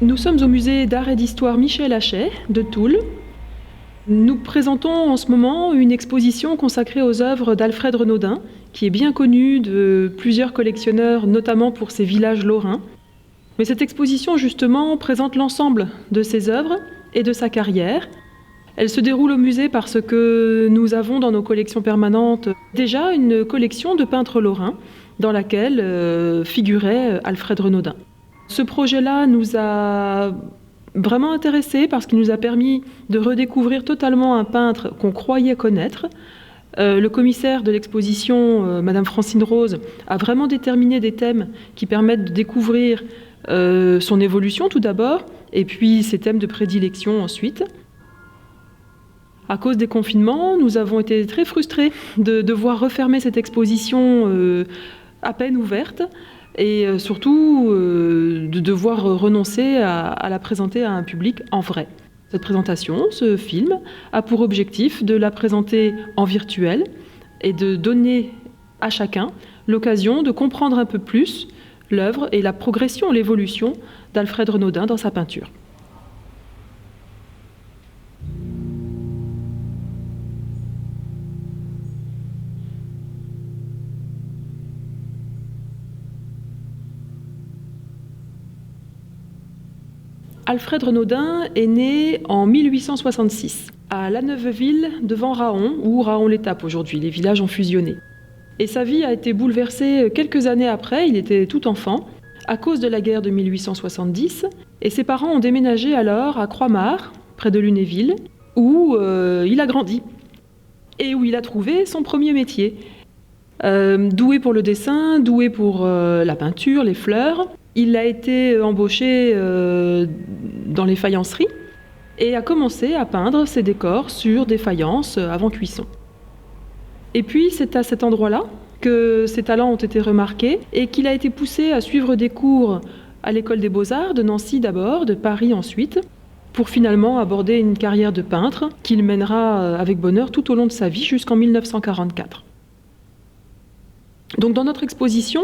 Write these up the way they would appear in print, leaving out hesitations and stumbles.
Nous sommes au musée d'art et d'histoire Michel Hachet de Toul. Nous présentons en ce moment une exposition consacrée aux œuvres d'Alfred Renaudin, qui est bien connu de plusieurs collectionneurs, notamment pour ses villages lorrains. Mais cette exposition, justement, présente l'ensemble de ses œuvres et de sa carrière. Elle se déroule au musée parce que nous avons dans nos collections permanentes déjà une collection de peintres lorrains dans laquelle figurait Alfred Renaudin. Ce projet-là nous a vraiment intéressés parce qu'il nous a permis de redécouvrir totalement un peintre qu'on croyait connaître. Le commissaire de l'exposition, Madame Francine Rose, a vraiment déterminé des thèmes qui permettent de découvrir son évolution tout d'abord, et puis ses thèmes de prédilection ensuite. À cause des confinements, nous avons été très frustrés de devoir refermer cette exposition à peine ouverte, et surtout de devoir renoncer à la présenter à un public en vrai. Cette présentation, ce film, a pour objectif de la présenter en virtuel et de donner à chacun l'occasion de comprendre un peu plus l'œuvre et la progression, l'évolution d'Alfred Renaudin dans sa peinture. Alfred Renaudin est né en 1866 à La Neuveville devant Raon, où Raon-l'Étape aujourd'hui, les villages ont fusionné. Et sa vie a été bouleversée quelques années après, il était tout enfant, à cause de la guerre de 1870, et ses parents ont déménagé alors à Croixmare, près de Lunéville, où il a grandi et où il a trouvé son premier métier. Doué pour le dessin, doué pour la peinture, les fleurs, il a été embauché dans les faïenceries et a commencé à peindre ses décors sur des faïences avant cuisson. Et puis c'est à cet endroit-là que ses talents ont été remarqués et qu'il a été poussé à suivre des cours à l'école des Beaux-Arts de Nancy d'abord, de Paris ensuite, pour finalement aborder une carrière de peintre qu'il mènera avec bonheur tout au long de sa vie jusqu'en 1944. Donc dans notre exposition,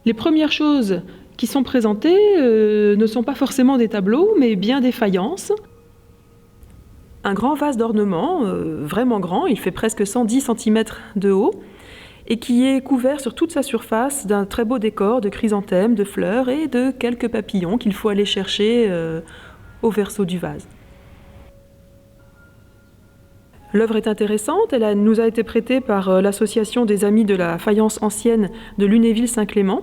les premières choses qui sont présentées ne sont pas forcément des tableaux, mais bien des faïences. Un grand vase d'ornement, vraiment grand, il fait presque 110 cm de haut, et qui est couvert sur toute sa surface d'un très beau décor de chrysanthèmes, de fleurs et de quelques papillons qu'il faut aller chercher au verso du vase. L'œuvre est intéressante, elle nous a été prêtée par l'association des Amis de la faïence ancienne de Lunéville-Saint-Clément.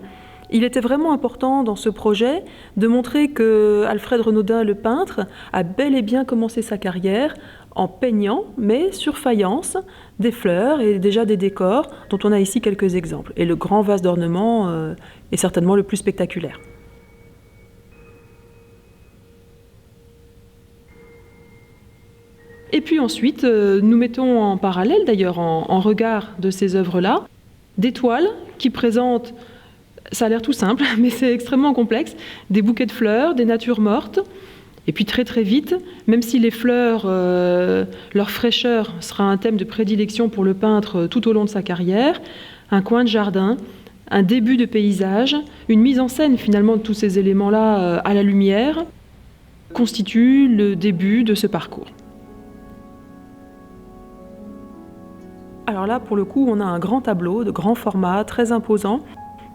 Il était vraiment important dans ce projet de montrer que Alfred Renaudin, le peintre, a bel et bien commencé sa carrière en peignant, mais sur faïence, des fleurs et déjà des décors, dont on a ici quelques exemples. Et le grand vase d'ornement est certainement le plus spectaculaire. Et puis ensuite, nous mettons en parallèle, d'ailleurs en regard de ces œuvres-là, des toiles qui présentent, ça a l'air tout simple, mais c'est extrêmement complexe, des bouquets de fleurs, des natures mortes, et puis très très vite, même si les fleurs, leur fraîcheur sera un thème de prédilection pour le peintre tout au long de sa carrière, un coin de jardin, un début de paysage, une mise en scène finalement de tous ces éléments-là à la lumière, constitue le début de ce parcours. Alors là, pour le coup, on a un grand tableau de grand format, très imposant,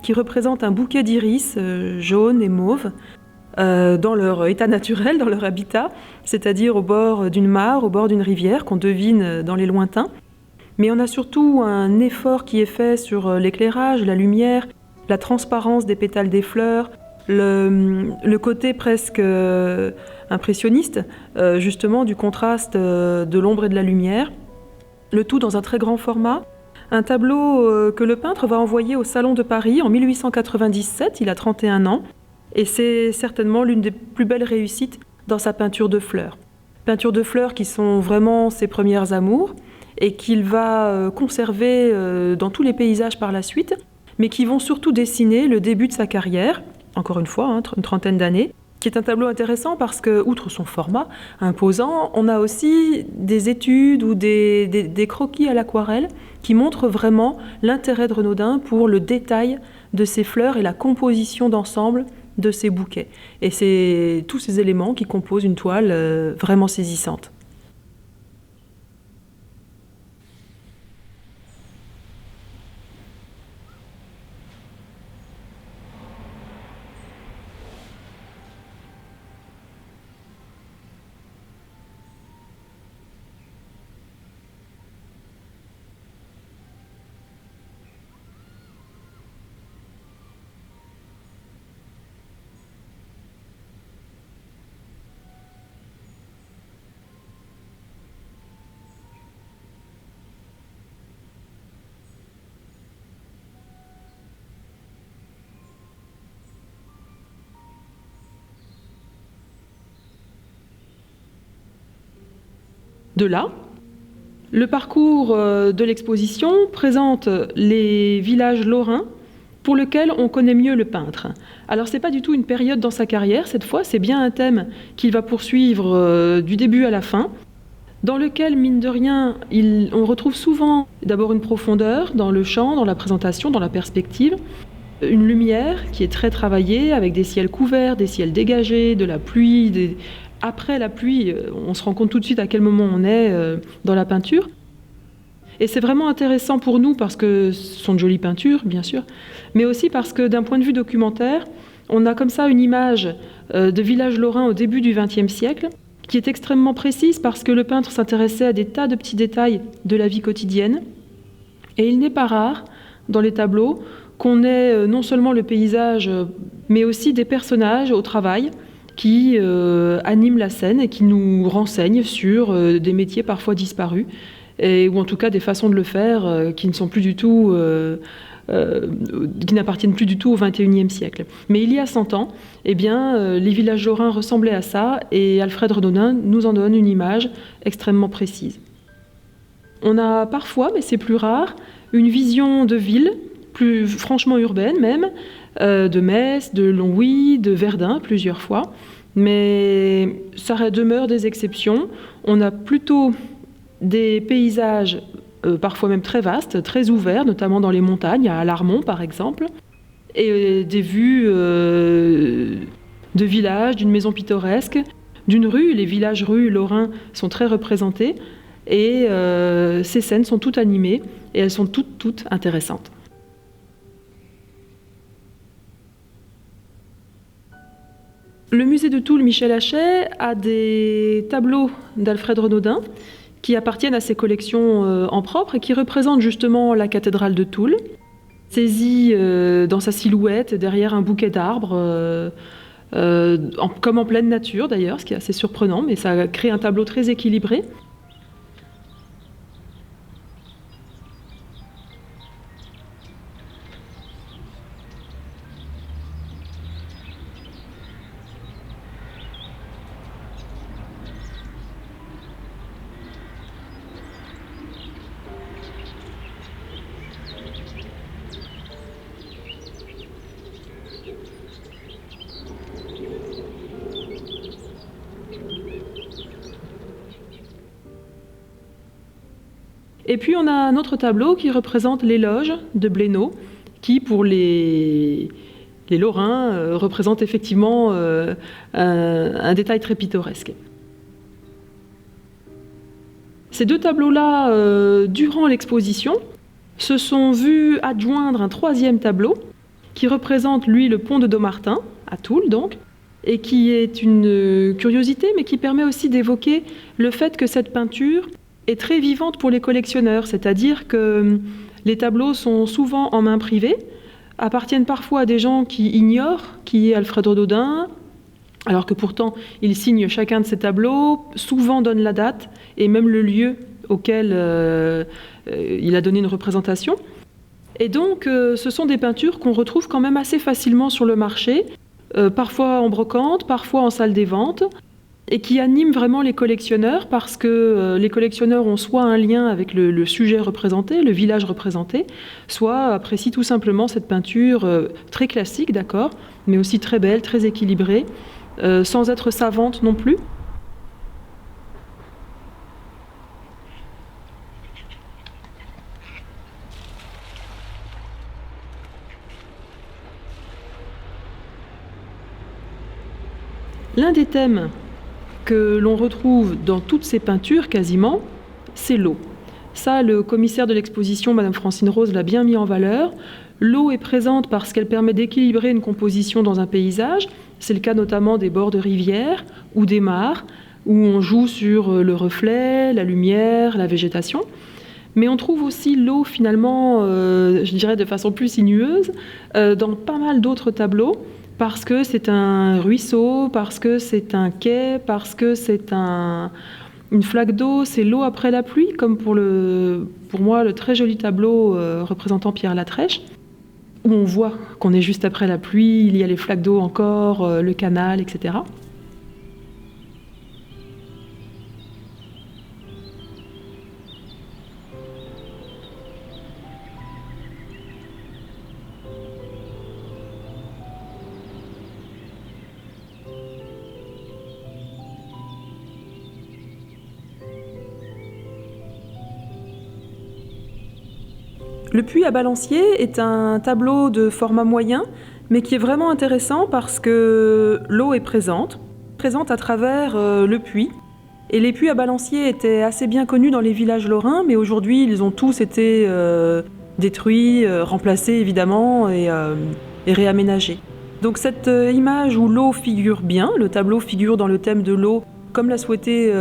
qui représente un bouquet d'iris jaune et mauve dans leur état naturel, dans leur habitat, c'est-à-dire au bord d'une mare, au bord d'une rivière qu'on devine dans les lointains. Mais on a surtout un effort qui est fait sur l'éclairage, la lumière, la transparence des pétales des fleurs, le côté presque impressionniste, justement, du contraste de l'ombre et de la lumière. Le tout dans un très grand format. Un tableau que le peintre va envoyer au Salon de Paris en 1897, il a 31 ans, et c'est certainement l'une des plus belles réussites dans sa peinture de fleurs. Peintures de fleurs qui sont vraiment ses premières amours, et qu'il va conserver dans tous les paysages par la suite, mais qui vont surtout dessiner le début de sa carrière, encore une fois, une trentaine d'années, qui est un tableau intéressant parce que, outre son format imposant, on a aussi des études ou des croquis à l'aquarelle qui montrent vraiment l'intérêt de Renaudin pour le détail de ses fleurs et la composition d'ensemble de ces bouquets. Et c'est tous ces éléments qui composent une toile vraiment saisissante. De là, le parcours de l'exposition présente les villages lorrains pour lesquels on connaît mieux le peintre. Alors c'est pas du tout une période dans sa carrière, cette fois c'est bien un thème qu'il va poursuivre du début à la fin, dans lequel, mine de rien, on retrouve souvent d'abord une profondeur dans le champ, dans la présentation, dans la perspective, une lumière qui est très travaillée, avec des ciels couverts, des ciels dégagés, de la pluie. Après la pluie, on se rend compte tout de suite à quel moment on est dans la peinture. Et c'est vraiment intéressant pour nous parce que ce sont de jolies peintures, bien sûr, mais aussi parce que d'un point de vue documentaire, on a comme ça une image de village lorrain au début du XXe siècle qui est extrêmement précise parce que le peintre s'intéressait à des tas de petits détails de la vie quotidienne. Et il n'est pas rare, dans les tableaux, qu'on ait non seulement le paysage, mais aussi des personnages au travail qui animent la scène et qui nous renseignent sur des métiers parfois disparus, ou en tout cas des façons de le faire qui ne sont plus du tout, qui n'appartiennent plus du tout au XXIe siècle. Mais il y a 100 ans, eh bien, les villages lorrains ressemblaient à ça, et Alfred Renaudin nous en donne une image extrêmement précise. On a parfois, mais c'est plus rare, une vision de ville, plus franchement urbaine même, de Metz, de Longwy, de Verdun plusieurs fois, mais ça demeure des exceptions. On a plutôt des paysages parfois même très vastes, très ouverts, notamment dans les montagnes, à Alarmont par exemple, et des vues de villages, d'une maison pittoresque, d'une rue. Les villages-rues lorrains sont très représentés, et ces scènes sont toutes animées, et elles sont toutes intéressantes. Le musée de Toul Michel Hachey a des tableaux d'Alfred Renaudin qui appartiennent à ses collections en propre et qui représentent justement la cathédrale de Toul, saisie dans sa silhouette derrière un bouquet d'arbres, comme en pleine nature d'ailleurs, ce qui est assez surprenant, mais ça crée un tableau très équilibré. Et puis on a un autre tableau qui représente l'éloge de Blénaud, qui pour les Lorrains représente effectivement un détail très pittoresque. Ces deux tableaux-là, durant l'exposition, se sont vus adjoindre un troisième tableau qui représente, lui, le pont de Dommartin, à Toul donc, et qui est une curiosité, mais qui permet aussi d'évoquer le fait que cette peinture est très vivante pour les collectionneurs, c'est-à-dire que les tableaux sont souvent en main privée, appartiennent parfois à des gens qui ignorent qui est Alfred Renaudin, alors que pourtant il signe chacun de ces tableaux, souvent donne la date et même le lieu auquel il a donné une représentation. Et donc ce sont des peintures qu'on retrouve quand même assez facilement sur le marché, parfois en brocante, parfois en salle des ventes, et qui animent vraiment les collectionneurs parce que les collectionneurs ont soit un lien avec le sujet représenté, le village représenté, soit apprécient tout simplement cette peinture très classique, d'accord, mais aussi très belle, très équilibrée, sans être savante non plus. L'un des thèmes que l'on retrouve dans toutes ces peintures quasiment, c'est l'eau. Ça, le commissaire de l'exposition, Madame Francine Rose, l'a bien mis en valeur. L'eau est présente parce qu'elle permet d'équilibrer une composition dans un paysage. C'est le cas notamment des bords de rivières ou des mares, où on joue sur le reflet, la lumière, la végétation. Mais on trouve aussi l'eau finalement, je dirais de façon plus sinueuse, dans pas mal d'autres tableaux, parce que c'est un ruisseau, parce que c'est un quai, parce que c'est une flaque d'eau, c'est l'eau après la pluie, comme pour moi le très joli tableau représentant Pierre Latrèche, où on voit qu'on est juste après la pluie, il y a les flaques d'eau encore, le canal, etc. Le puits à balancier est un tableau de format moyen, mais qui est vraiment intéressant parce que l'eau est présente à travers le puits. Et les puits à balancier étaient assez bien connus dans les villages lorrains, mais aujourd'hui ils ont tous été détruits, remplacés évidemment et réaménagés. Donc cette image où l'eau figure bien, le tableau figure dans le thème de l'eau, comme l'a souhaité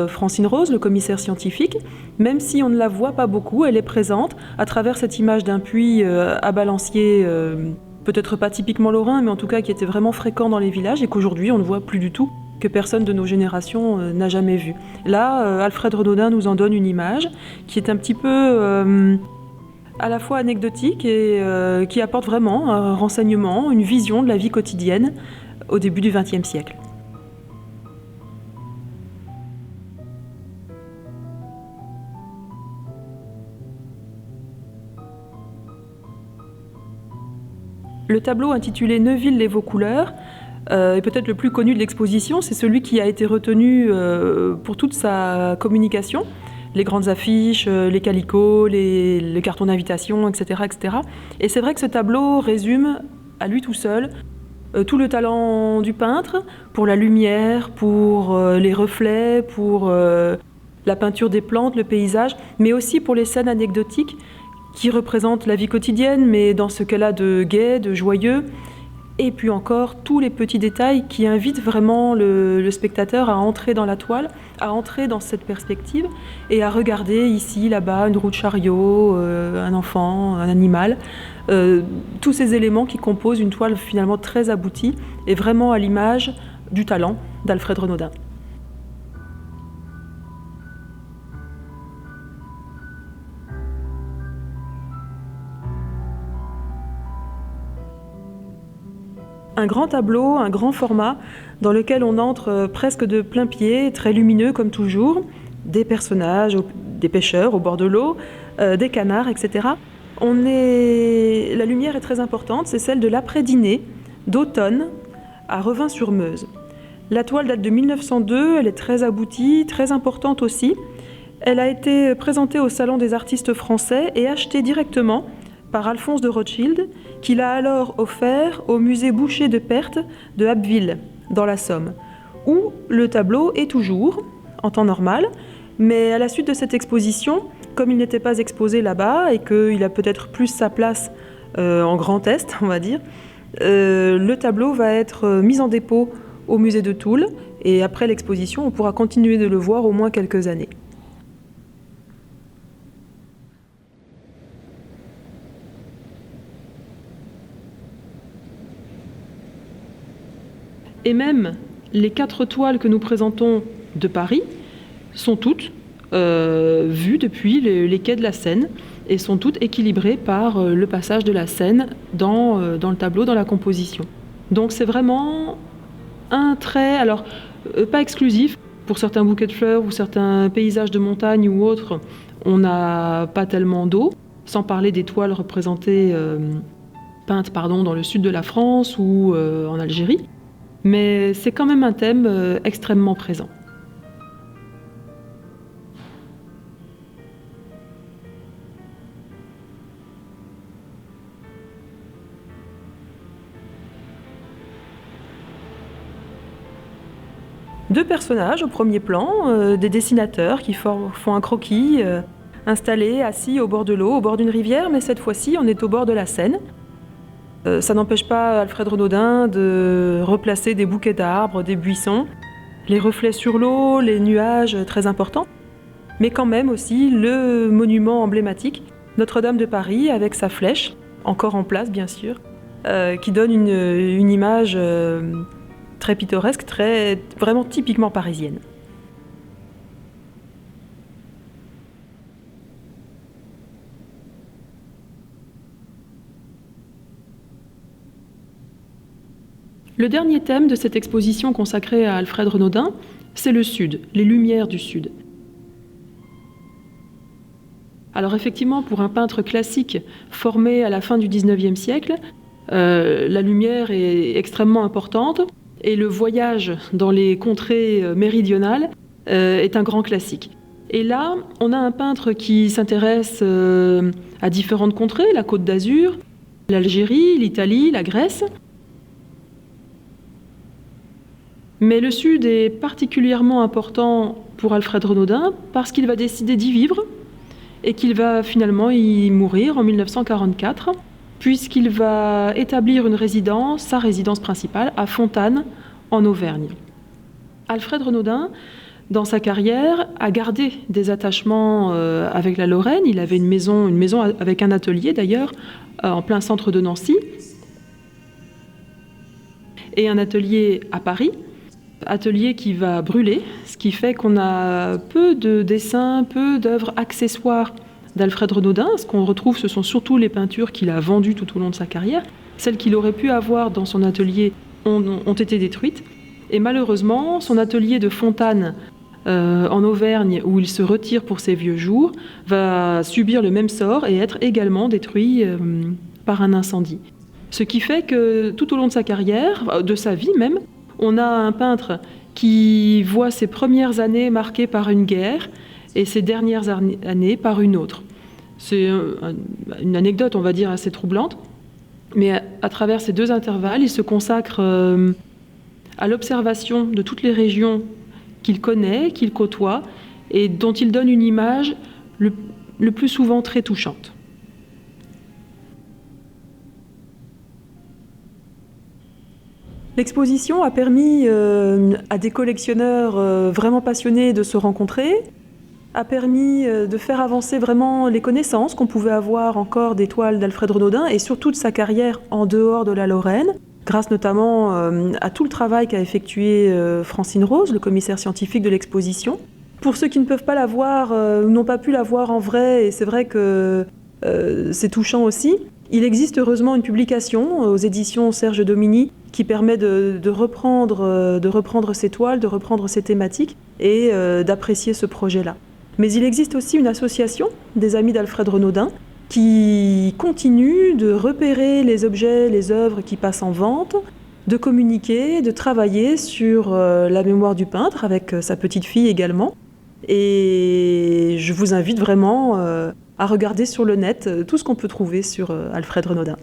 Francine Rose, le commissaire scientifique, même si on ne la voit pas beaucoup, elle est présente à travers cette image d'un puits à balancier, peut-être pas typiquement lorrain, mais en tout cas qui était vraiment fréquent dans les villages et qu'aujourd'hui on ne voit plus du tout, que personne de nos générations n'a jamais vu. Là, Alfred Renaudin nous en donne une image qui est un petit peu à la fois anecdotique et qui apporte vraiment un renseignement, une vision de la vie quotidienne au début du XXe siècle. Le tableau intitulé Neuville les Vaucouleurs est peut-être le plus connu de l'exposition, c'est celui qui a été retenu pour toute sa communication, les grandes affiches, les calicots, les cartons d'invitation, etc., etc. Et c'est vrai que ce tableau résume à lui tout seul tout le talent du peintre pour la lumière, pour les reflets, pour la peinture des plantes, le paysage, mais aussi pour les scènes anecdotiques qui représentent la vie quotidienne, mais dans ce cas-là de gai, de joyeux, et puis encore tous les petits détails qui invitent vraiment le spectateur à entrer dans la toile, à entrer dans cette perspective et à regarder ici, là-bas, une roue de chariot, un enfant, un animal, tous ces éléments qui composent une toile finalement très aboutie et vraiment à l'image du talent d'Alfred Renaudin. Un grand tableau, un grand format, dans lequel on entre presque de plein pied, très lumineux comme toujours, des personnages, des pêcheurs au bord de l'eau, des canards, etc. La lumière est très importante, c'est celle de l'après-dîner, d'automne, à Revin-sur-Meuse. La toile date de 1902, elle est très aboutie, très importante aussi. Elle a été présentée au Salon des artistes français et achetée directement par Alphonse de Rothschild, qui l'a alors offert au musée Boucher de Perthes de Abbeville, dans la Somme, où le tableau est toujours, en temps normal, mais à la suite de cette exposition, comme il n'était pas exposé là-bas et qu'il a peut-être plus sa place en Grand Est, on va dire, le tableau va être mis en dépôt au musée de Toul, et après l'exposition, on pourra continuer de le voir au moins quelques années. Et même les 4 toiles que nous présentons de Paris sont toutes vues depuis les quais de la Seine et sont toutes équilibrées par le passage de la Seine dans le tableau, dans la composition. Donc c'est vraiment un trait, alors pas exclusif, pour certains bouquets de fleurs ou certains paysages de montagne ou autres, on n'a pas tellement d'eau, sans parler des toiles représentées, peintes dans le sud de la France ou en Algérie. Mais c'est quand même un thème extrêmement présent. deux personnages au premier plan, des dessinateurs qui font un croquis, installés, assis au bord de l'eau, au bord d'une rivière, mais cette fois-ci on est au bord de la Seine. Ça n'empêche pas Alfred Renaudin de replacer des bouquets d'arbres, des buissons, les reflets sur l'eau, les nuages très importants, mais quand même aussi le monument emblématique, Notre-Dame de Paris avec sa flèche, encore en place bien sûr, qui donne une image très pittoresque, vraiment typiquement parisienne. Le dernier thème de cette exposition consacrée à Alfred Renaudin, c'est le Sud, les lumières du Sud. Alors effectivement, pour un peintre classique formé à la fin du XIXe siècle, la lumière est extrêmement importante et le voyage dans les contrées méridionales est un grand classique. Et là, on a un peintre qui s'intéresse à différentes contrées, la Côte d'Azur, l'Algérie, l'Italie, la Grèce. Mais le Sud est particulièrement important pour Alfred Renaudin parce qu'il va décider d'y vivre et qu'il va finalement y mourir en 1944, puisqu'il va établir une résidence, sa résidence principale, à Fontanes, en Auvergne. Alfred Renaudin, dans sa carrière, a gardé des attachements avec la Lorraine. Il avait une maison avec un atelier d'ailleurs, en plein centre de Nancy, et un atelier à Paris. Atelier qui va brûler, ce qui fait qu'on a peu de dessins, peu d'œuvres accessoires d'Alfred Renaudin. Ce qu'on retrouve, ce sont surtout les peintures qu'il a vendues tout au long de sa carrière. Celles qu'il aurait pu avoir dans son atelier ont été détruites. Et malheureusement, son atelier de Fontanes, en Auvergne, où il se retire pour ses vieux jours, va subir le même sort et être également détruit par un incendie. Ce qui fait que tout au long de sa carrière, de sa vie même, on a un peintre qui voit ses premières années marquées par une guerre et ses dernières années par une autre. C'est une anecdote, on va dire, assez troublante, mais à travers ces deux intervalles, il se consacre à l'observation de toutes les régions qu'il connaît, qu'il côtoie, et dont il donne une image le plus souvent très touchante. L'exposition a permis à des collectionneurs vraiment passionnés de se rencontrer, a permis de faire avancer vraiment les connaissances qu'on pouvait avoir encore des toiles d'Alfred Renaudin et surtout de sa carrière en dehors de la Lorraine, grâce notamment à tout le travail qu'a effectué Francine Rose, le commissaire scientifique de l'exposition. Pour ceux qui ne peuvent pas la voir ou n'ont pas pu la voir en vrai, et c'est vrai que c'est touchant aussi, il existe heureusement une publication aux éditions Serge Domini qui permet de reprendre ces toiles, de reprendre ces thématiques et d'apprécier ce projet-là. Mais il existe aussi une association des amis d'Alfred Renaudin qui continue de repérer les objets, les œuvres qui passent en vente, de communiquer, de travailler sur la mémoire du peintre avec sa petite fille également. Et je vous invite vraiment à regarder sur le net tout ce qu'on peut trouver sur Alfred Renaudin.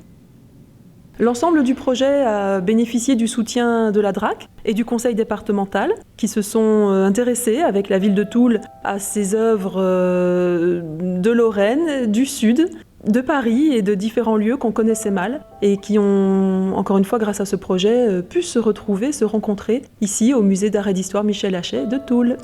L'ensemble du projet a bénéficié du soutien de la DRAC et du conseil départemental qui se sont intéressés avec la ville de Toul à ces œuvres de Lorraine, du Sud, de Paris et de différents lieux qu'on connaissait mal et qui ont, encore une fois grâce à ce projet, pu se retrouver, se rencontrer ici au musée d'art et d'histoire Michel Hachet de Toul.